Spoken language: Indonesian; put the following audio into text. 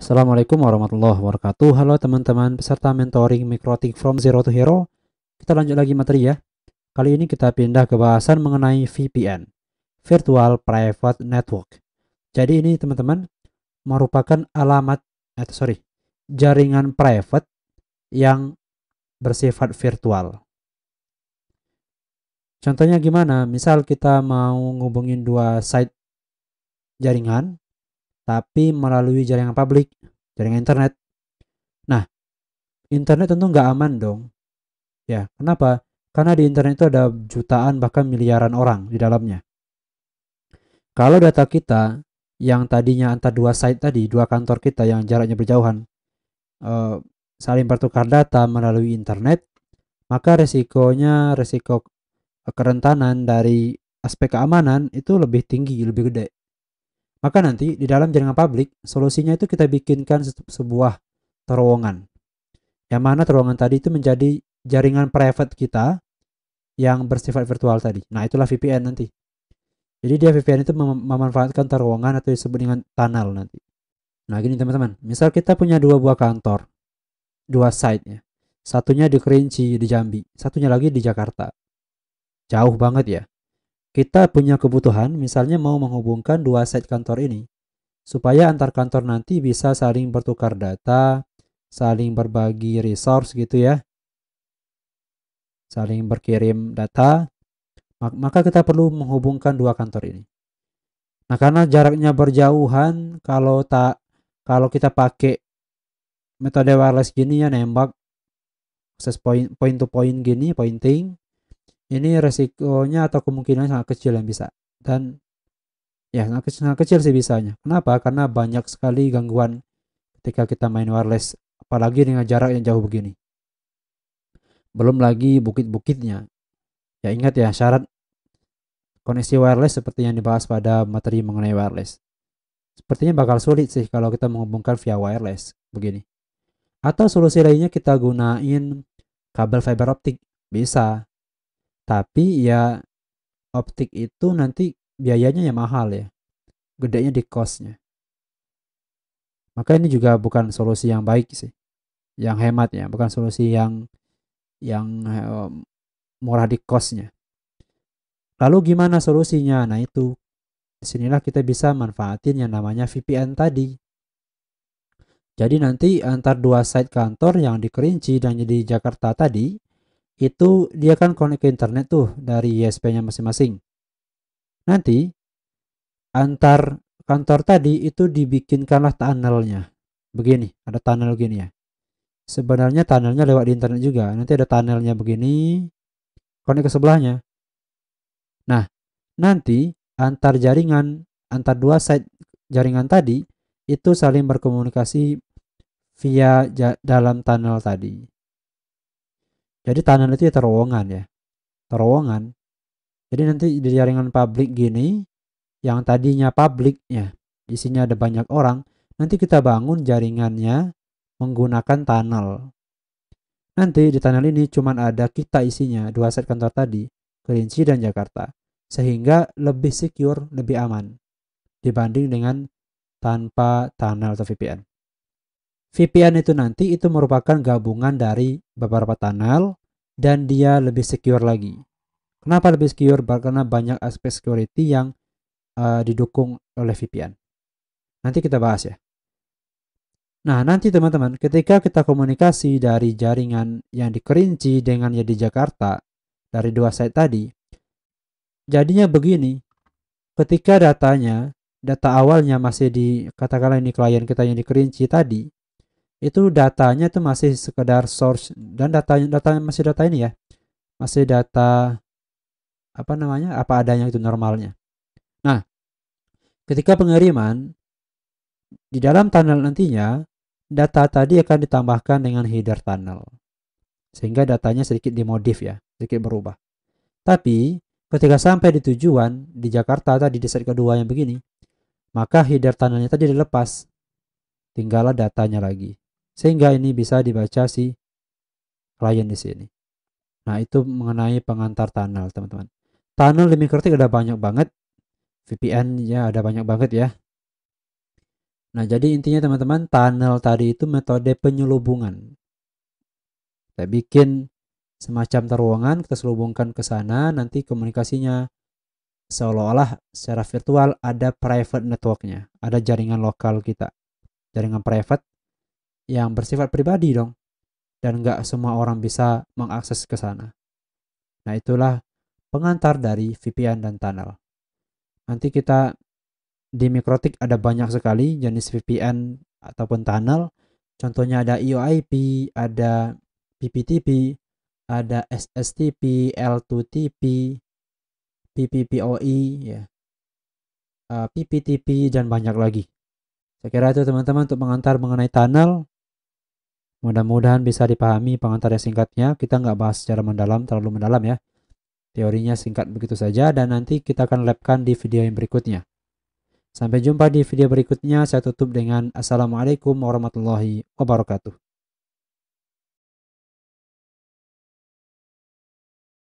Assalamualaikum warahmatullahi wabarakatuh. Halo teman-teman peserta mentoring Microtik from Zero to Hero. Kita lanjut lagi materi ya. Kali ini kita pindah ke bahasan mengenai VPN, Virtual Private Network. Jadi ini teman-teman merupakan jaringan private yang bersifat virtual. Contohnya gimana? Misal kita mau ngubungin dua site jaringan tapi melalui jaringan publik, jaringan internet. Nah, internet tentu nggak aman dong. Ya, kenapa? Karena di internet itu ada jutaan bahkan miliaran orang di dalamnya. Kalau data kita yang tadinya antar dua site tadi, dua kantor kita yang jaraknya berjauhan, eh, saling bertukar data melalui internet, maka resiko kerentanan dari aspek keamanan itu lebih tinggi, lebih gede. Maka nanti di dalam jaringan publik, solusinya itu kita bikinkan sebuah terowongan. Yang mana terowongan tadi itu menjadi jaringan private kita yang bersifat virtual tadi. Nah, itulah VPN nanti. Jadi dia VPN itu memanfaatkan terowongan atau disebut dengan tunnel nanti. Nah, gini teman-teman. Misal kita punya dua buah kantor, dua site ya. Satunya di Kerinci, di Jambi. Satunya lagi di Jakarta. Jauh banget ya. Kita punya kebutuhan misalnya mau menghubungkan dua site kantor ini. Supaya antar kantor nanti bisa saling bertukar data, saling berbagi resource gitu ya. Saling berkirim data, maka kita perlu menghubungkan dua kantor ini. Nah, karena jaraknya berjauhan, kalau kita pakai metode wireless gini ya, nembak akses point to point gini, pointing, ini resikonya atau kemungkinan sangat kecil yang bisa. Dan ya sangat kecil sih bisanya. Kenapa? Karena banyak sekali gangguan ketika kita main wireless, apalagi dengan jarak yang jauh begini. Belum lagi bukit-bukitnya. Ya ingat ya, syarat koneksi wireless seperti yang dibahas pada materi mengenai wireless. Sepertinya bakal sulit sih kalau kita menghubungkan via wireless begini. Atau solusi lainnya kita gunain kabel fiber optik. Bisa. Tapi ya optik itu nanti biayanya ya mahal ya. Gedenya di costnya. Maka ini juga bukan solusi yang baik sih. Yang hemat ya. Bukan solusi yang murah di costnya. Lalu gimana solusinya? Nah itu. Disinilah kita bisa manfaatin yang namanya VPN tadi. Jadi nanti antar dua site kantor yang di Kerinci dan di Jakarta tadi, itu dia kan connect ke internet tuh dari ISP-nya masing-masing. Nanti antar kantor tadi itu dibikinkanlah tunnelnya. Begini, ada tunnel gini ya. Sebenarnya tunnelnya lewat di internet juga. Nanti ada tunnelnya begini, connect ke sebelahnya. Nah, nanti antar dua site jaringan tadi itu saling berkomunikasi via dalam tunnel tadi. Jadi tunnel itu ya terowongan ya. Terowongan. Jadi nanti di jaringan publik gini, yang tadinya publik ya, isinya ada banyak orang, nanti kita bangun jaringannya menggunakan tunnel. Nanti di tunnel ini cuma ada kita isinya, dua set kantor tadi, Kerinci dan Jakarta. Sehingga lebih secure, lebih aman dibanding dengan tanpa tunnel atau VPN. VPN itu nanti itu merupakan gabungan dari beberapa tunnel dan dia lebih secure lagi. Kenapa lebih secure? Karena banyak aspek security yang didukung oleh VPN. Nanti kita bahas ya. Nah, nanti teman-teman, ketika kita komunikasi dari jaringan yang di Kerinci dengan yang di Jakarta, dari dua site tadi, jadinya begini, ketika data awalnya masih di, katakanlah ini klien kita yang di Kerinci tadi, itu datanya itu masih sekedar source, dan masih data ini ya, masih data apa adanya itu normalnya. Nah, ketika pengiriman di dalam tunnel nantinya, data tadi akan ditambahkan dengan header tunnel. Sehingga datanya sedikit dimodif ya, sedikit berubah. Tapi ketika sampai di tujuan di Jakarta tadi di set kedua yang begini, maka header tunnelnya tadi dilepas. Tinggallah datanya lagi. Sehingga ini bisa dibaca si klien di sini. Nah, itu mengenai pengantar tunnel, teman-teman. Tunnel di Microtik ada banyak banget. VPN ya ada banyak banget ya. Nah, jadi intinya teman-teman, tunnel tadi itu metode penyelubungan. Kita bikin semacam terowongan, kita selubungkan ke sana, nanti komunikasinya seolah-olah secara virtual ada private networknya, ada jaringan lokal kita, jaringan private yang bersifat pribadi dong, dan nggak semua orang bisa mengakses ke sana. Nah, itulah pengantar dari VPN dan tunnel. Nanti kita di Mikrotik ada banyak sekali jenis VPN ataupun tunnel. Contohnya ada IOIP, ada PPTP, ada SSTP, L2TP, PPPoE, ya, PPTP, dan banyak lagi. Saya kira itu teman-teman untuk mengantar mengenai tunnel. Mudah-mudahan bisa dipahami pengantar yang singkatnya. Kita nggak bahas secara mendalam, terlalu mendalam ya. Teorinya singkat begitu saja, dan nanti kita akan labkan di video yang berikutnya. Sampai jumpa di video berikutnya. Saya tutup dengan Assalamualaikum warahmatullahi wabarakatuh.